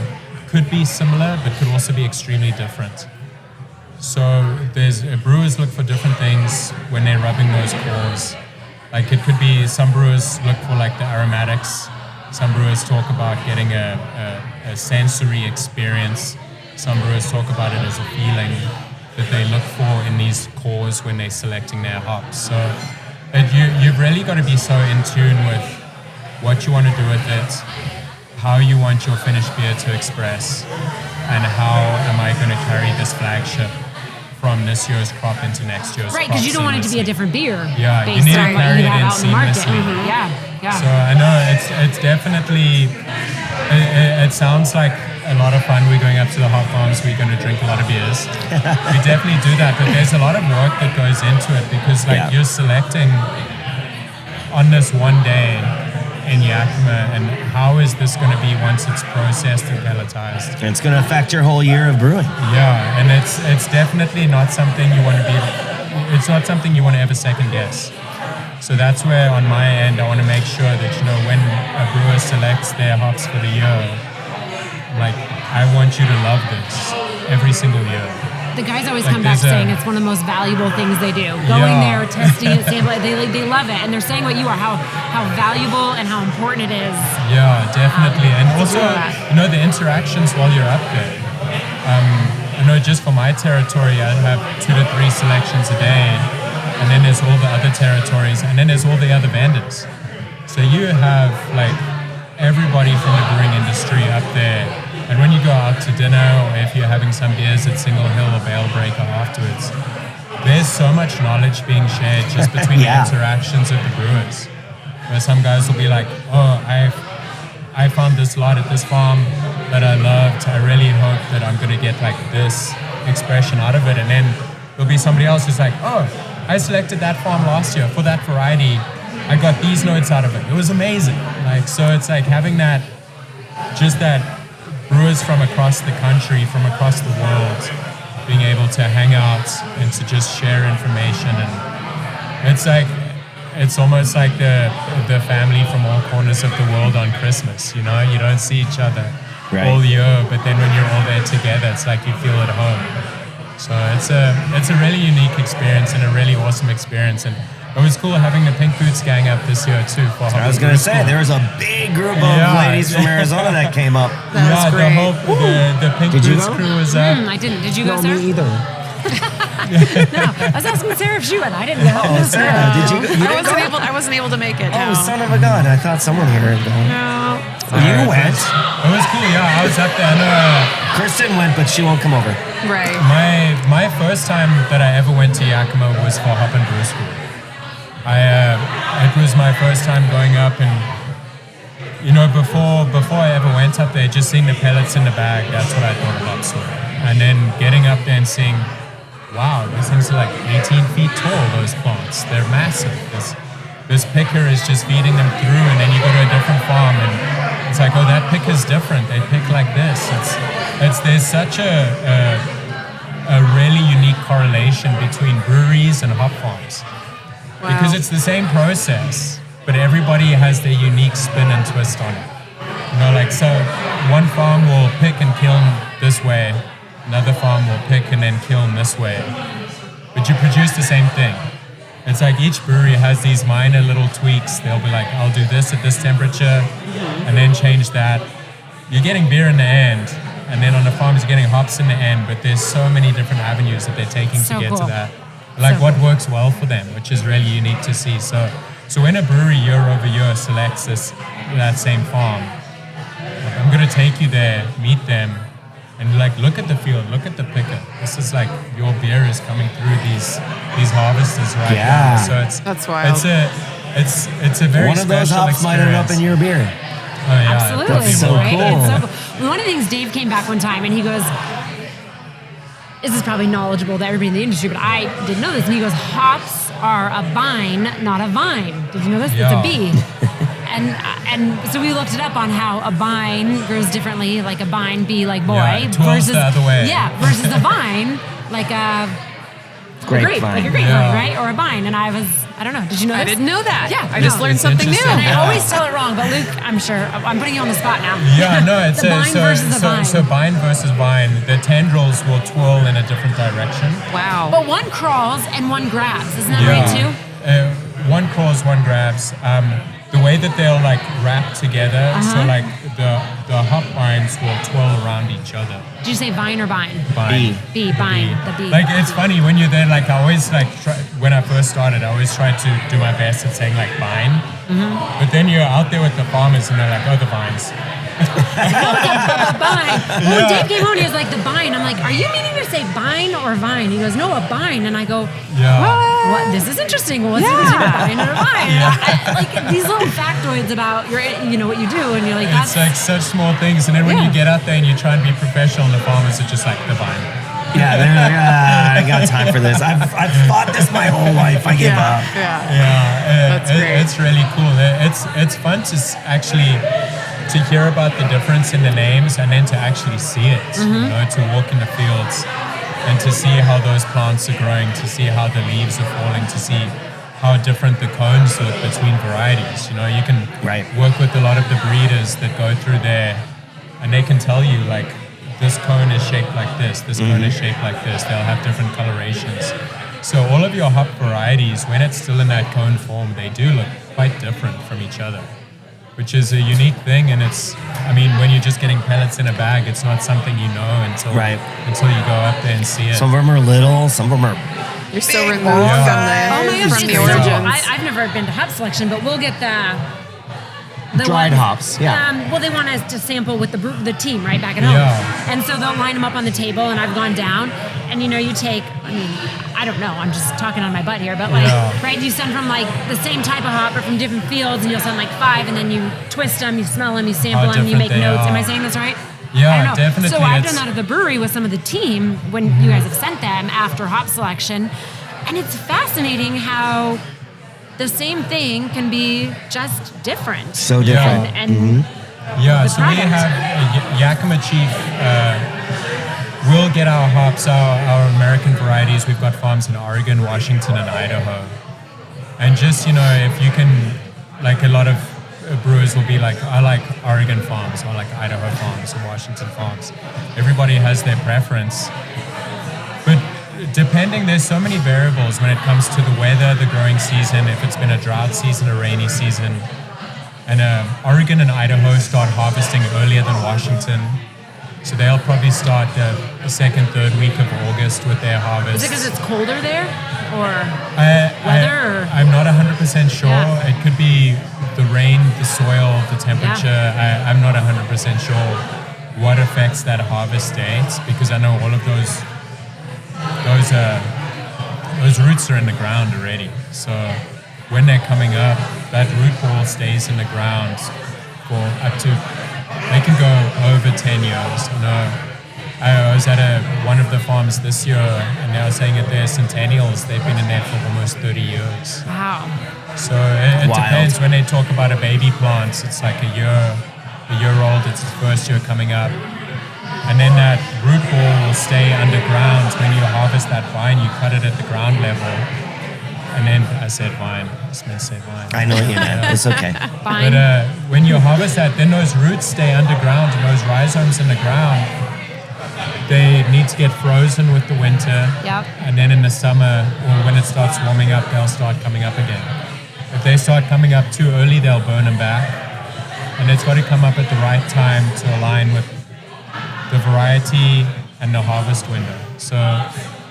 could be similar, but could also be extremely different. So brewers look for different things when they're rubbing those cores. Like it could be, some brewers look for like the aromatics. Some brewers talk about getting a sensory experience. Some brewers talk about it as a feeling that they look for in these cores when they're selecting their hops. So you've really got to be so in tune with what you want to do with it, how you want your finished beer to express, and how am I going to carry this flagship from this year's crop into next year's Right, crop. because you don't want it to be a seamlessly. different beer. Yeah, you based need to on what carry you it have in out in the market. seamlessly. Yeah. So I know it's definitely, it sounds like a lot of fun. We're going up to the hop farms, we're going to drink a lot of beers. We definitely do that, but there's a lot of work that goes into it because like you're selecting on this one day in Yakima, and how is this going to be once it's processed and pelletized? And it's going to affect your whole year of brewing. Yeah, and it's definitely not something you want to be, it's not something you want to ever second guess. So that's where on my end I want to make sure that, you know, when a brewer selects their hops for the year, like I want you to love this every single year. The guys always Like come back there's a- saying it's one of the most valuable things they do. Going Yeah. there, testing it, sampling it, they love it. And they're saying what you are, how valuable and how important it is. Yeah, definitely. And to also, do that. you know, the interactions while you're up there. You know, just for my territory, I have 2 to 3 selections a day. And then there's all the other territories. And then there's all the other vendors. So you have like everybody from the brewing industry up there. And when you go out to dinner, or if you're having some beers at Single Hill or Bale Breaker afterwards, there's so much knowledge being shared just between Yeah. the interactions of the brewers. Where some guys will be like, oh, I found this lot at this farm that I loved. I really hope that I'm going to get like this expression out of it. And then there'll be somebody else who's like, oh, I selected that farm last year for that variety. I got these notes out of it. It was amazing. Like, so it's like having that, just that brewers from across the country, from across the world, being able to hang out and to just share information. And it's like, it's almost like the family from all corners of the world on Christmas, you know? You don't see each other all year, but then when you're all there together, it's like you feel at home. So it's a really unique experience and a really awesome experience. And it was cool having the Pink Boots gang up this year too. I was going to say, there was a big group of ladies from Arizona that came up. That was great. The Pink Boots crew was up. I didn't. Did you go, Sarah? Me either. No, I was asking Sarah if she went. I didn't go. Oh, Sarah, did you? I wasn't able to make it. Oh, No. son of a gun! I thought someone here had gone. No. You went. It was cool. Yeah, I was up there. I know. Kirsten went, but she won't come over. Right. My first time that I ever went to Yakima was for Hop and Brew School. It was my first time going up, and you know, before I ever went up there, just seeing the pellets in the bag, that's what I thought of Hopsol. And then getting up there and seeing, wow, these things are like 18 feet tall, those plants. They're massive. This picker is just feeding them through, and then you go to a different farm, and it's like, oh, that picker's different. They pick like this. There's such a really unique correlation between breweries and hop farms. Wow. Because it's the same process, but everybody has their unique spin and twist on it. You know, like, so one farm will pick and kiln this way, another farm will pick and then kiln this way, but you produce the same thing. It's like each brewery has these minor little tweaks. They'll be like, I'll do this at this temperature and then change that. You're getting beer in the end, and then on the farms you're getting hops in the end, but there's so many different avenues that they're taking to get to that. Like what works well for them, which is really unique to see. So when a brewery year over year selects that same farm, I'm going to take you there, meet them, and like look at the field, look at the picker. This is like your beer is coming through these harvesters right now. So that's wild. It's a very one of those special hops might end up in your beer. Oh, yeah, Absolutely. That's so right? cool. It's so cool. One of the things, Dave came back one time and he goes, this is probably knowledgeable to everybody in the industry, but I didn't know this. And he goes, hops are a vine, not a vine. Did you know this? Yeah. It's a bee. And so we looked it up on how a vine grows differently, like a vine, bee like boy, Yeah, 12's the other way. Yeah, versus a vine, like a grape, like a grapevine, Yeah. right? Or a vine. And I don't know. Did you know this? I didn't know that. Yeah. I just No. learned It's something new. interesting. And I Yeah. always tell it wrong, but Luke, I'm sure, I'm putting you on the spot now. Yeah, no, it's the vine versus a vine. So vine versus vine, the tendrils will twirl in a different direction. Wow. But one crawls and one grabs. Isn't that right too? One crawls, one grabs. The way that they'll like wrap together, so like the hop vines will twirl around each other. Did you say vine or vine? Vine. Bee, vine, the bee. Like it's funny when you're there. Like I always like when I first started, I always tried to do my best at saying like vine. But then you're out there with the farmers and they're like, oh, the vines. Vine. Well, when Dave came home, he was like, the vine. I'm like, are you meaning to say vine or vine? He goes, no, a vine. And I go, Yeah. what? This is interesting. What's the difference between a vine or a vine? Like these little factoids about what you do, and you're like, It's like such small things, and then when you get out there and you try and be professional, and the farmers are just like the vine. Yeah, they're like, I got time for this. I've fought this my whole life. I give up. That's great. It's really cool. It's fun to actually to hear about the difference in the names and then to actually see it. You know, to walk in the fields and to see how those plants are growing, to see how the leaves are falling, to see how different the cones look between varieties. You know, you can work with a lot of the breeders that go through there, and they can tell you like, this cone is shaped like this cone is shaped like this. They'll have different colorations. So all of your hop varieties, when it's still in that cone form, they do look quite different from each other, which is a unique thing. And when you're just getting pellets in a bag, it's not something you know until you go up there and see it. Some of them are little, some of them are You're so removed Oh my gosh, from the it's origins. So, I've never been to hop selection, but we'll get the dried hops. Yeah. Well, they want us to sample with the team right back at home, and so they'll line them up on the table. And I've gone down, and you take. I don't know. I'm just talking on my butt here, but right, you send from like the same type of hop, but from different fields, and you'll send like 5, and then you twist them, you smell them, you sample them, you make notes. Am I saying this right? Yeah, I don't know. definitely. So I've done that at the brewery with some of the team when you guys have sent them after hop selection. And it's fascinating how the same thing can be just different. So different. And Yeah, the so we product. have Yakima Chief. We'll get our hops, our American varieties. We've got farms in Oregon, Washington, and Idaho. And just, if you can, like a lot of brewers will be like, I like Oregon farms, or like Idaho farms, or Washington farms. Everybody has their preference. But depending, there's so many variables when it comes to the weather, the growing season, if it's been a drought season, a rainy season. And Oregon and Idaho start harvesting earlier than Washington. So they'll probably start the second, third week of August with their harvest. Is it because it's colder there? Or weather? I'm not 100% sure. Yeah. It could be the rain, the soil, the temperature. I'm not 100% sure what affects that harvest date, because I know all of those roots are in the ground already. So when they're coming up, that root ball stays in the ground for up to, they can go over 10 years. I was at one of the farms this year, and they were saying that their centennials, they've been in there for almost 30 years. Wow. So it Wild. depends. When they talk about a baby plant, it's like a year old, it's its first year coming up. And then that root ball will stay underground. When you harvest that vine, you cut it at the ground level. And then I said vine. I was meant to say vine. I know what you meant. It's okay. Fine. But when you harvest that, then those roots stay underground, and those rhizomes in the ground, they need to get frozen with the winter. Yep. And then in the summer, or when it starts warming up, they'll start coming up again. If they start coming up too early, they'll burn them back. And it's got to come up at the right time to align with the variety and the harvest window. So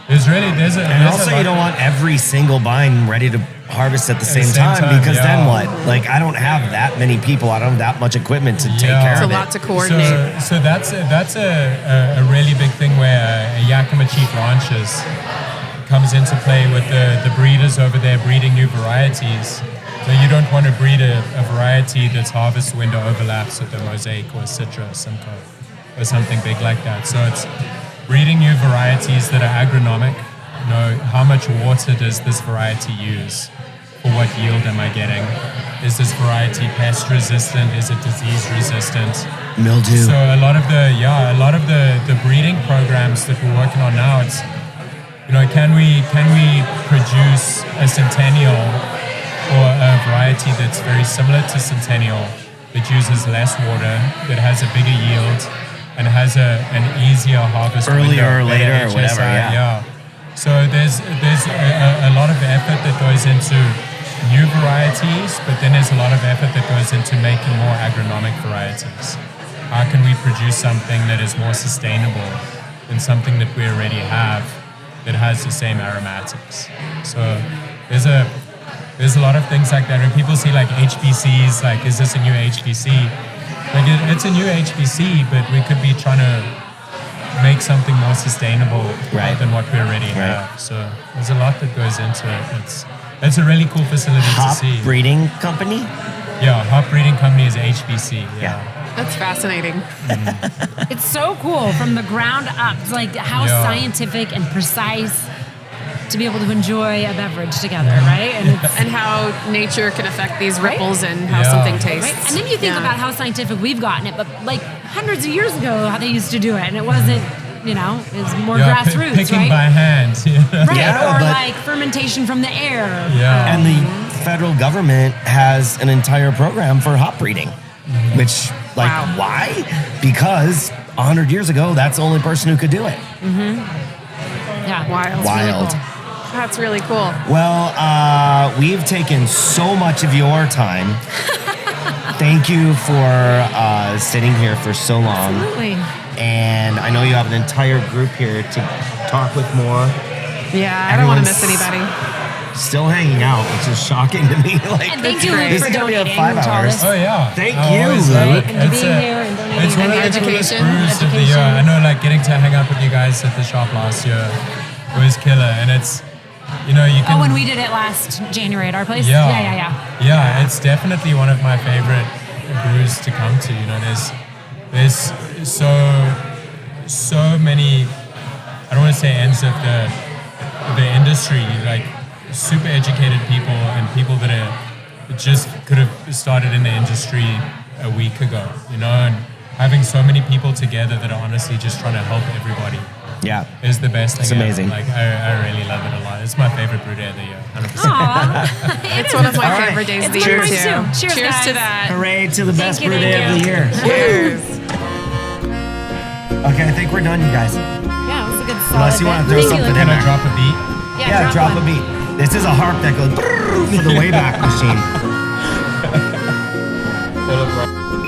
there's a And also, you don't want every single vine ready to harvest at the same time, because then what? Like, I don't have that many people. I don't have that much equipment to take care It's a of lot it. to coordinate. So that's a really big thing where a Yakima Chief Ranches comes into play with the breeders over there breeding new varieties. So you don't want to breed a variety that's harvest window overlaps with a Mosaic or a Citra or Simcoe or something big like that. So it's breeding new varieties that are agronomic. How much water does this variety use? For what yield am I getting? Is this variety pest resistant? Is it disease resistant? Mildew. So a lot of the breeding programs that we're working on now, it's can we produce a Centennial or a variety that's very similar to Centennial, that uses less water, that has a bigger yield, and has an easier harvest Earlier or window, later better or whatever, HSI, yeah. So there's a lot of effort that goes into new varieties, but then there's a lot of effort that goes into making more agronomic varieties. How can we produce something that is more sustainable than something that we already have that has the same aromatics? So there's a lot of things like that. When people see like HBCs, like, is this a new HBC? Like, it's a new HBC, but we could be trying to make something more sustainable than what we already have. So there's a lot that goes into it. It's a really cool facility Hop to see. breeding company? Yeah, hop breeding company is HBC. Yeah. That's fascinating. It's so cool from the ground up. It's like how scientific and precise to be able to enjoy a beverage together, right? And it's, And how nature can affect these ripples and how something tastes. right? And then you think about how scientific we've gotten it, but like hundreds of years ago, how they used to do it, and it wasn't, it was more grassroots, picking right? by hand. Right, Yeah, or but- like fermentation from the air. Yeah. And the federal government has an entire program for hop breeding, which, like, Wow. why? Because 100 years ago, that's the only person who could do it. Yeah, Wild. It's really Wild. cool. That's really cool. Well, we've taken so much of your time. Thank you for sitting here for so long. Absolutely. And I know you have an entire group here to talk with more. Yeah, I don't want to miss Everyone's anybody. Still hanging out, which is shocking to me. Like, And thank you, great. Luke, This for is gonna be donating a 5 to all hours. this. Oh yeah. Thank I you, always love Luke. it. And It's being a- here and donating. It's one And of the coolest education. brews of the year. I know, like, getting to hang out with you guys at the shop last year was killer, and it's, you can. Oh, when we did it last January at our place? Yeah. Yeah. It's definitely one of my favorite brews to come to. There's so many. I don't want to say ends of the industry, like super educated people and people that are just could have started in the industry a week ago, you know, and having so many people together that are honestly just trying to help everybody Yeah. is the best thing. It's amazing. Like I really love it a lot. It's my favorite brew day of the year, 100%. Aw. It's one of my All right. favorite days of the It's year mine too. too. Cheers, to guys. that. Hooray to the best you, brew thank day of the you. year. Cheers. Okay, I think we're done, you guys. Yeah, it was a good solid. Unless you want to throw Thank you, something Luke. in Can I there. drop a beat? Yeah, drop a one. beat. This is a harp that goes for the Wayback Machine. Hold up, bro.